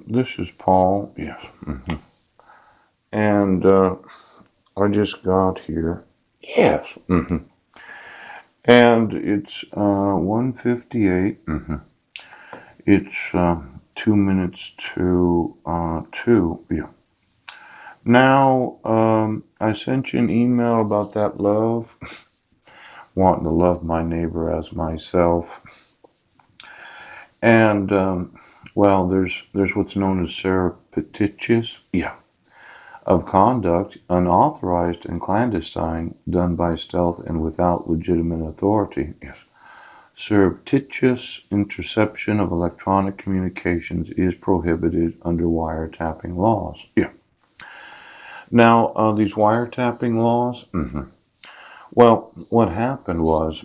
This is Paul. Yes. And I just got here. Yes. And it's 1:58. It's 2 minutes to 2. Yeah. Now, I sent you an email about that love, wanting to love my neighbor as myself. And well, there's what's known as surreptitious. Yeah. Of conduct unauthorized and clandestine, done by stealth and without legitimate authority. Yes. Surreptitious interception of electronic communications is prohibited under wiretapping laws. Yeah. Now, these wiretapping laws, well, what happened was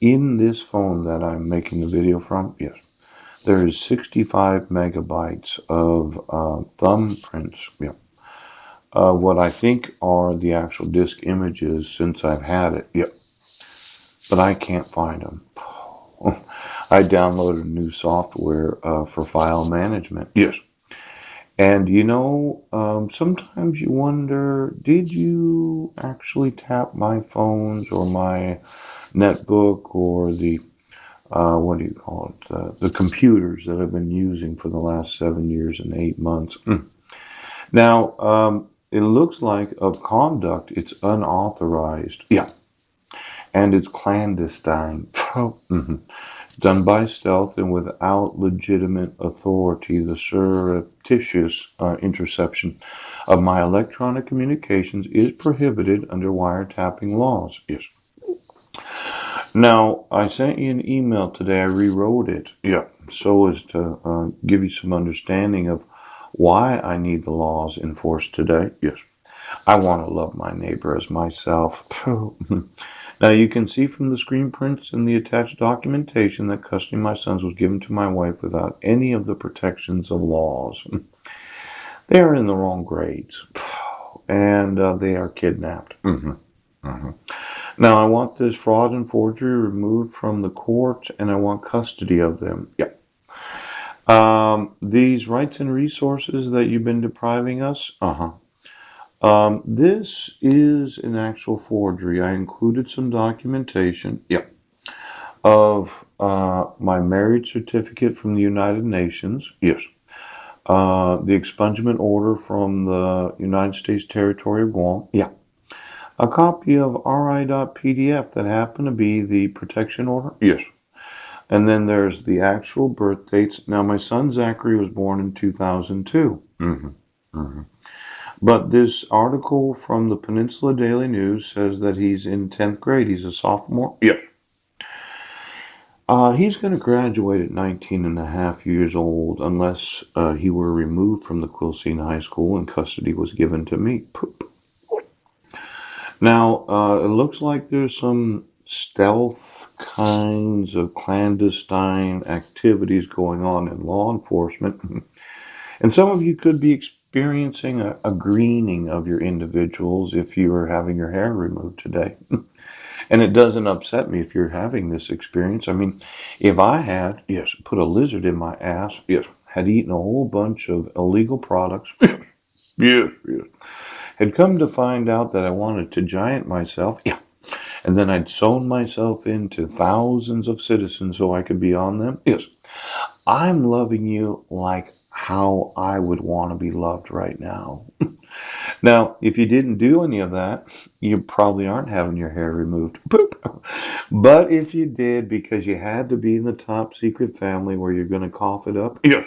in this phone that I'm making the video from, yes, there is 65 megabytes of thumbprints. Yeah. What I think are the actual disk images since I've had it. Yep. But I can't find them. I downloaded new software for file management. Yes. And sometimes you wonder, did you actually tap my phones or my netbook or the, what do you call it, the computers that I've been using for the last 7 years and 8 months? Now, it looks like of conduct, it's unauthorized. Yeah. And it's clandestine. Done by stealth and without legitimate authority, the surreptitious interception of my electronic communications is prohibited under wiretapping laws. Yes. Now, I sent you an email today. I rewrote it. Yeah. So as to give you some understanding of why I need the laws enforced today. Yes. I want to love my neighbor as myself. Now, you can see from the screen prints and the attached documentation that custody of my sons was given to my wife without any of the protections of laws. They are in the wrong grades, and they are kidnapped. Now, I want this fraud and forgery removed from the court, and I want custody of them. Yeah. These rights and resources that you've been depriving us, this is an actual forgery. I included some documentation, yeah, of my marriage certificate from the United Nations, yes, the expungement order from the United States territory of Guam, yeah, a copy of RI.PDF that happened to be the protection order, yes, and then there's the actual birth dates. Now, my son Zachary was born in 2002. But this article from the Peninsula Daily News says that he's in 10th grade. He's a sophomore. Yes. He's going to graduate at 19 and a half years old unless he were removed from the Quilcene High School and custody was given to me. Poop. Now, it looks like there's some stealth kinds of clandestine activities going on in law enforcement. And some of you could be experiencing a greening of your individuals if you are having your hair removed today. And it doesn't upset me if you're having this experience. I mean, if I had, yes, put a lizard in my ass, yes, had eaten a whole bunch of illegal products, yes, yes, had come to find out that I wanted to giant myself, yeah, and then I'd sewn myself into thousands of citizens so I could be on them, yes, I'm loving you like how I would want to be loved right now. Now, if you didn't do any of that, you probably aren't having your hair removed. But if you did because you had to be in the top secret family where you're going to cough it up, yes.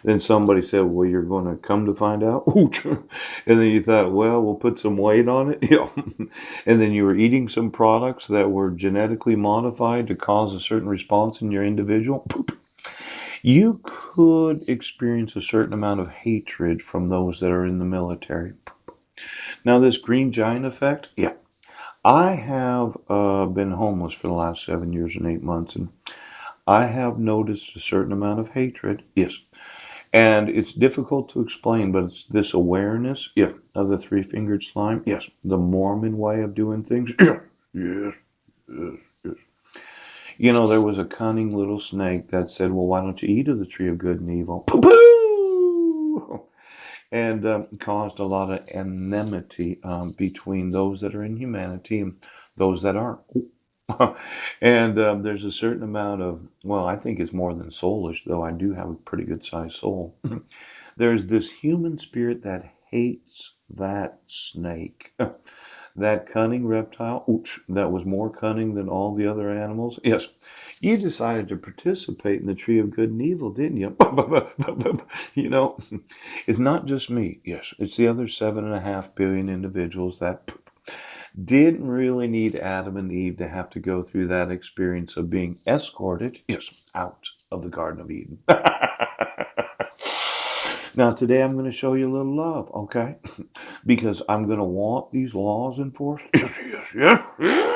Then somebody said, well, you're going to come to find out. And then you thought, well, we'll put some weight on it. Yeah. And then you were eating some products that were genetically modified to cause a certain response in your individual. You could experience a certain amount of hatred from those that are in the military. Now, this green giant effect, yeah. I have been homeless for the last 7 years and 8 months, and I have noticed a certain amount of hatred, yes. And it's difficult to explain, but it's this awareness, yeah, of the three-fingered slime, yes. The Mormon way of doing things, yeah, yes, yes, yes. There was a cunning little snake that said, well, why don't you eat of the tree of good and evil? Poo-poo! and caused a lot of enmity between those that are in humanity and those that aren't. And there's a certain amount of, well, I think it's more than soulish, though I do have a pretty good sized soul. There's this human spirit that hates that snake. That cunning reptile, ooch, that was more cunning than all the other animals. Yes, you decided to participate in the tree of good and evil, didn't you? You know, it's not just me. Yes, it's the other 7.5 billion individuals that didn't really need Adam and Eve to have to go through that experience of being escorted, yes, out of the Garden of Eden. Now, today I'm going to show you a little love, okay? Because I'm going to want these laws enforced. Yes, yes, yes, yes.